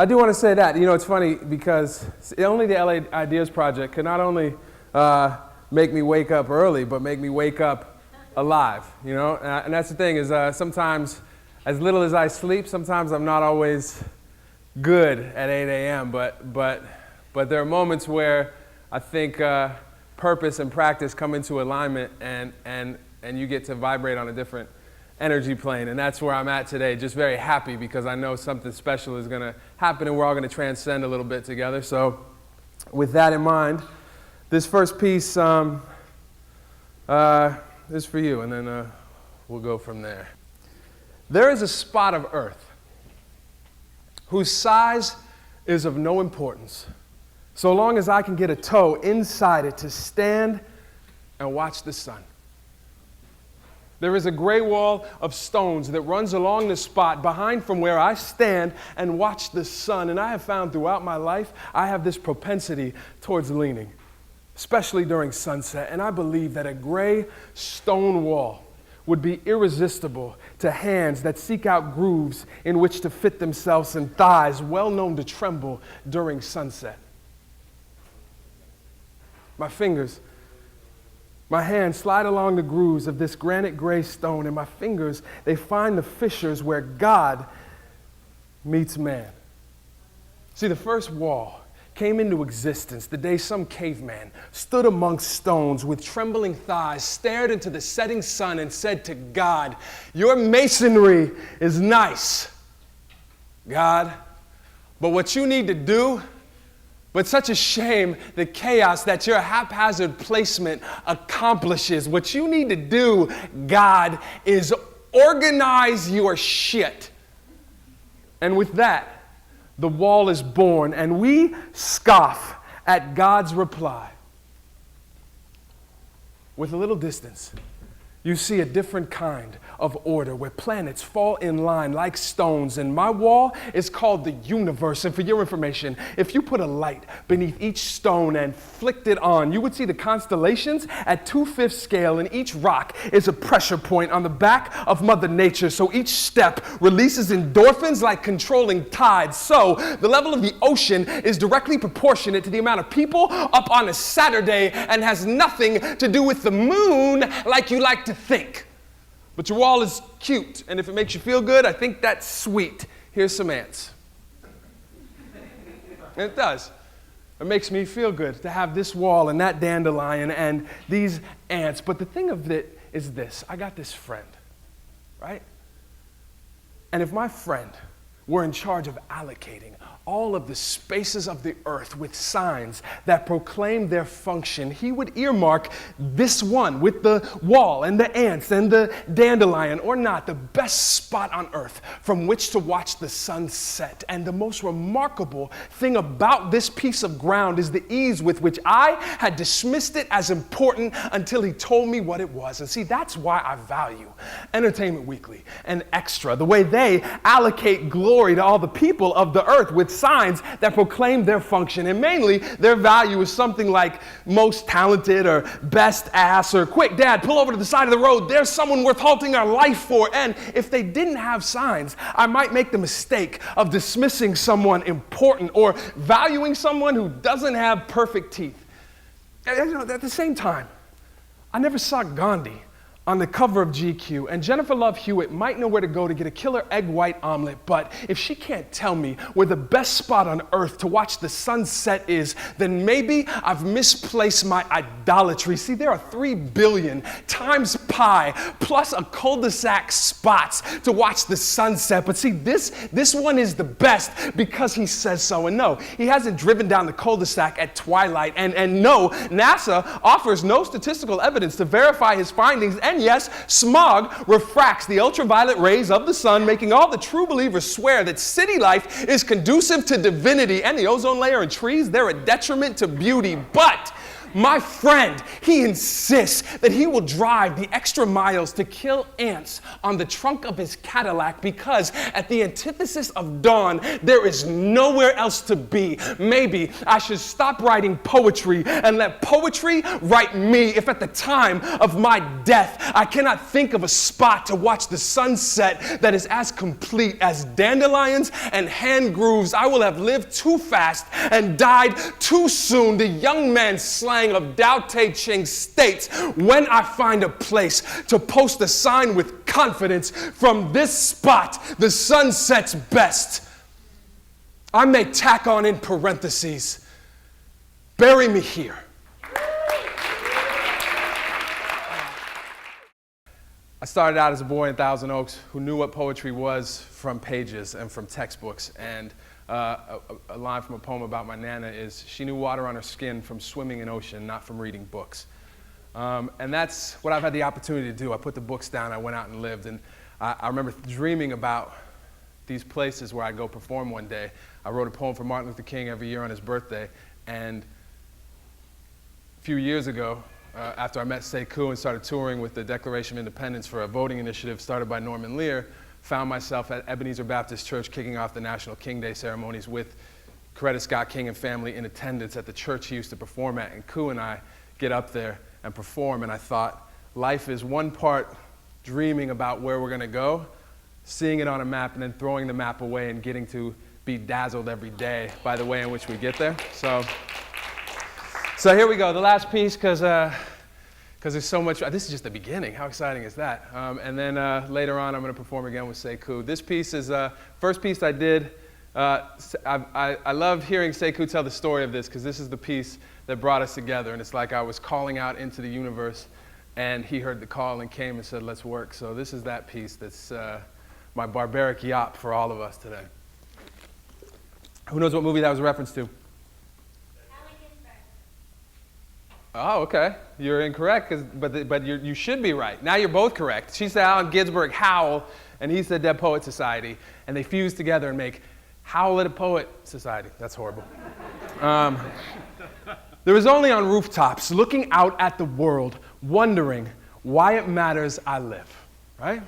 I do want to say that. You know, it's funny because only the LA Ideas Project can not only make me wake up early, but make me wake up alive, you know? And that's the thing is sometimes, as little as I sleep, sometimes I'm not always good at 8 a.m., but there are moments where I think purpose and practice come into alignment and you get to vibrate on a different energy plane, and that's where I'm at today. Just very happy because I know something special is going to happen and we're all going to transcend a little bit together. So with that in mind, this first piece is for you, and then we'll go from there. There is a spot of earth whose size is of no importance, so long as I can get a toe inside it to stand and watch the sun. There is a gray wall of stones that runs along the spot behind from where I stand and watch the sun. And I have found throughout my life, I have this propensity towards leaning, especially during sunset. And I believe that a gray stone wall would be irresistible to hands that seek out grooves in which to fit themselves and thighs well known to tremble during sunset. My hands slide along the grooves of this granite gray stone, and my fingers, they find the fissures where God meets man. See, the first wall came into existence the day some caveman stood amongst stones with trembling thighs, stared into the setting sun, and said to God, "Your masonry is nice, God, but what you need to do, but such a shame the chaos that your haphazard placement accomplishes. What you need to do, God, is organize your shit." And with that, the wall is born, and we scoff at God's reply. With a little distance, you see a different kind of order where planets fall in line like stones, and my wall is called the universe. And for your information, if you put a light beneath each stone and flicked it on, you would see the constellations at 2/5 scale, and each rock is a pressure point on the back of Mother Nature. So each step releases endorphins like controlling tides. So the level of the ocean is directly proportionate to the amount of people up on a Saturday and has nothing to do with the moon like you like to think. But your wall is cute, and if it makes you feel good, I think that's sweet. Here's some ants. And it does. It makes me feel good to have this wall and that dandelion and these ants. But the thing of it is this. I got this friend, right? And if my friend were in charge of allocating all of the spaces of the earth with signs that proclaim their function, he would earmark this one with the wall and the ants and the dandelion, or not, the best spot on earth from which to watch the sun set. And the most remarkable thing about this piece of ground is the ease with which I had dismissed it as important until he told me what it was. And see, that's why I value Entertainment Weekly and Extra, the way they allocate glory to all the people of the earth with signs that proclaim their function. And mainly, their value is something like most talented or best ass or quick dad, pull over to the side of the road. There's someone worth halting our life for. And if they didn't have signs, I might make the mistake of dismissing someone important or valuing someone who doesn't have perfect teeth. At the same time, I never saw Gandhi on the cover of GQ, and Jennifer Love Hewitt might know where to go to get a killer egg white omelet, but if she can't tell me where the best spot on earth to watch the sunset is, then maybe I've misplaced my idolatry. See, there are 3 billion times pi plus a cul-de-sac spots to watch the sunset, but see, this one is the best because he says so. And no, he hasn't driven down the cul-de-sac at twilight, and no, NASA offers no statistical evidence to verify his findings. And yes, smog refracts the ultraviolet rays of the sun, making all the true believers swear that city life is conducive to divinity, and the ozone layer and trees, they're a detriment to beauty. But My friend, he insists that he will drive the extra miles to kill ants on the trunk of his Cadillac because at the antithesis of dawn, there is nowhere else to be. Maybe I should stop writing poetry and let poetry write me if at the time of my death, I cannot think of a spot to watch the sunset that is as complete as dandelions and hand grooves. I will have lived too fast and died too soon. The young man slang of Tao Te Ching states, when I find a place to post a sign with confidence, from this spot the sun sets best. I may tack on in parentheses, bury me here. I started out as a boy in Thousand Oaks who knew what poetry was from pages and from textbooks, and a line from a poem about my Nana is, she knew water on her skin from swimming in ocean, not from reading books. And that's what I've had the opportunity to do. I put the books down, I went out and lived, and I remember dreaming about these places where I'd go perform one day. I wrote a poem for Martin Luther King every year on his birthday, and a few years ago, after I met Sekou and started touring with the Declaration of Independence for a voting initiative started by Norman Lear, found myself at Ebenezer Baptist Church kicking off the National King Day ceremonies with Coretta Scott King and family in attendance at the church he used to perform at. And Koo and I get up there and perform, and I thought, life is one part dreaming about where we're going to go, seeing it on a map, and then throwing the map away and getting to be dazzled every day by the way in which we get there. So here we go, the last piece, because there's so much. This is just the beginning. How exciting is that? And then later on, I'm going to perform again with Sekou. This piece is first piece I did. I love hearing Sekou tell the story of this, because this is the piece that brought us together. And it's like I was calling out into the universe, and he heard the call and came and said, let's work. So this is that piece that's my barbaric yop for all of us today. Who knows what movie that was a reference to? Oh, okay. You're incorrect, but you should be right. Now you're both correct. She said Allen Ginsberg, Howl, and he said Dead Poet Society, and they fuse together and make Howl at a Poet Society. That's horrible. There was only on rooftops, looking out at the world, wondering why it matters I live, right?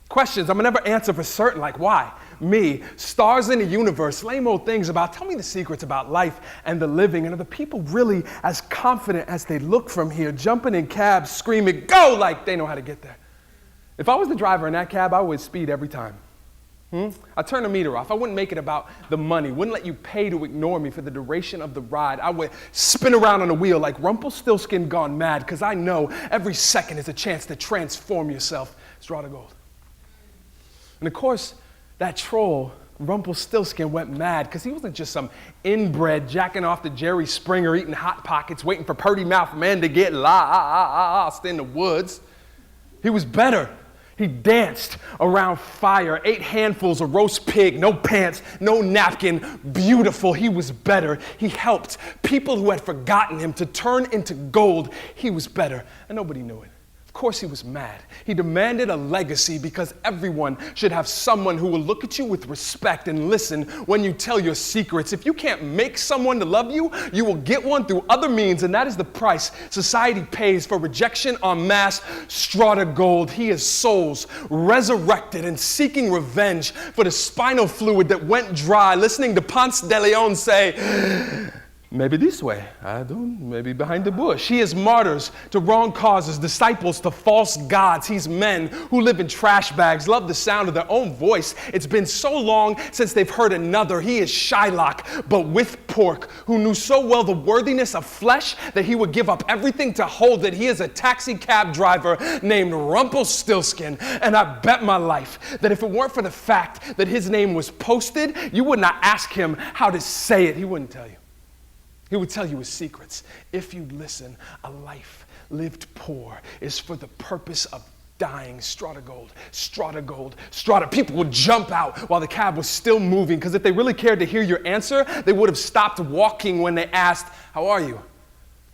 Questions I'm gonna never answer for certain, like why? Me, stars in the universe, lame old things about, tell me the secrets about life and the living, and are the people really as confident as they look from here, jumping in cabs, screaming, go, like they know how to get there. If I was the driver in that cab, I would speed every time. I'd turn the meter off. I wouldn't make it about the money, wouldn't let you pay to ignore me for the duration of the ride. I would spin around on the wheel like Rumpelstiltskin gone mad, because I know every second is a chance to transform yourself. Straw to gold. And of course, that troll, Rumpelstiltskin, went mad because he wasn't just some inbred jacking off to Jerry Springer, eating Hot Pockets, waiting for Purdy Mouth Men to get lost in the woods. He was better. He danced around fire, ate handfuls of roast pig, no pants, no napkin, beautiful. He was better. He helped people who had forgotten him to turn into gold. He was better, and nobody knew it. Of course he was mad. He demanded a legacy because everyone should have someone who will look at you with respect and listen when you tell your secrets. If you can't make someone to love you, you will get one through other means, and that is the price society pays for rejection en masse. Straw to gold. He is souls resurrected and seeking revenge for the spinal fluid that went dry, listening to Ponce de Leon say, maybe this way, I don't, maybe behind the bush. He is martyrs to wrong causes, disciples to false gods. He's men who live in trash bags, love the sound of their own voice. It's been so long since they've heard another. He is Shylock, but with pork, who knew so well the worthiness of flesh that he would give up everything to hold it. He is a taxi cab driver named Rumpelstiltskin, and I bet my life that if it weren't for the fact that his name was posted, you would not ask him how to say it. He wouldn't tell you. He would tell you his secrets. If you'd listen, a life lived poor is for the purpose of dying. Straw to gold, straw to gold, straw to. People would jump out while the cab was still moving, because if they really cared to hear your answer, they would have stopped walking when they asked, how are you?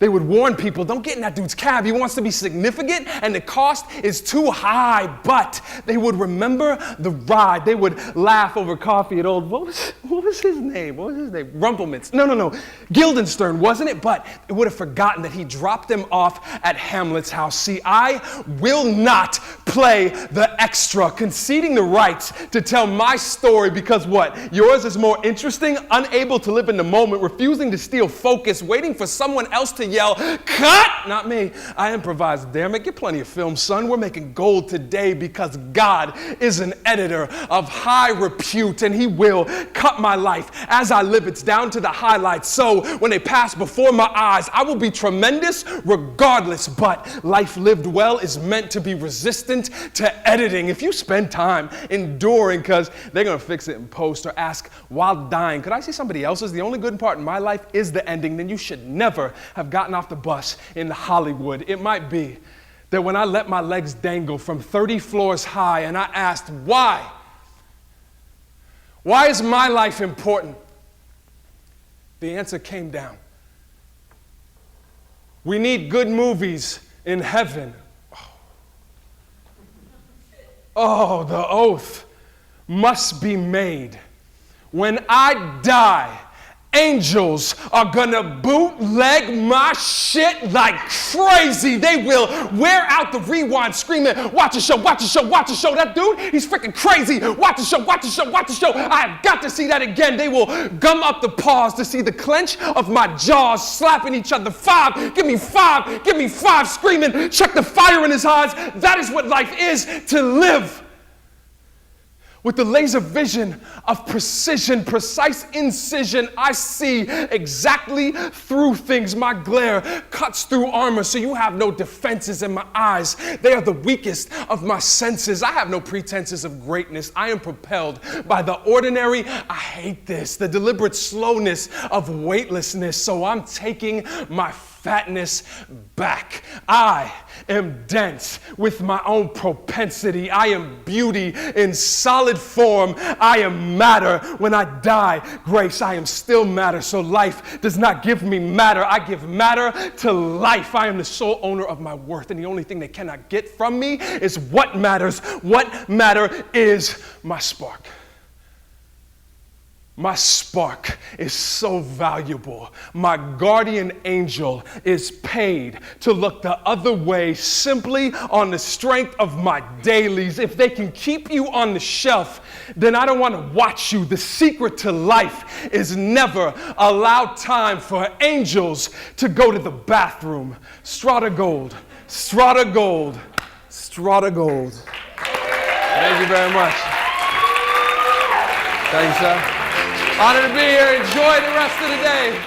They would warn people, don't get in that dude's cab. He wants to be significant and the cost is too high. But they would remember the ride. They would laugh over coffee at old, what was his name? What was his name? Rumpelmans. No. Guildenstern, wasn't it? But it would have forgotten that he dropped them off at Hamlet's house. See, I will not play the extra, conceding the rights to tell my story because what? Yours is more interesting, unable to live in the moment, refusing to steal focus, waiting for someone else to yell, cut! Not me. I improvise, damn it. Get plenty of film, son. We're making gold today because God is an editor of high repute and he will cut my life as I live. It's down to the highlights. So when they pass before my eyes, I will be tremendous regardless. But life lived well is meant to be resistant to editing. If you spend time enduring because they're going to fix it in post or ask while dying, could I see somebody else's? The only good part in my life is the ending. Then you should never have gotten off the bus in Hollywood. It might be that when I let my legs dangle from 30 floors high and I asked, why? Why is my life important? The answer came down. We need good movies in heaven. Oh, the oath must be made. When I die, angels are gonna bootleg my shit like crazy. They will wear out the rewind screaming, watch a show, watch a show, watch a show. That dude, he's freaking crazy. Watch a show, watch a show, watch a show. I have got to see that again. They will gum up the pause to see the clench of my jaws slapping each other. 5, give me 5, give me 5, screaming, check the fire in his eyes. That is what life is, to live with the laser vision of precision, precise incision. I see exactly through things. My glare cuts through armor, so you have no defenses in my eyes. They are the weakest of my senses. I have no pretenses of greatness. I am propelled by the ordinary. I hate this, the deliberate slowness of weightlessness, so I'm taking my fatness back. I am dense with my own propensity. I am beauty in solid form. I am matter. When I die, grace, I am still matter. So life does not give me matter. I give matter to life. I am the sole owner of my worth, and the only thing they cannot get from me is what matters. What matter is my spark. My spark is so valuable. My guardian angel is paid to look the other way simply on the strength of my dailies. If they can keep you on the shelf, then I don't want to watch you. The secret to life is never allow time for angels to go to the bathroom. Strata gold, strata gold, strata gold. Thank you very much. Thank you, sir. Honored to be here. Enjoy the rest of the day.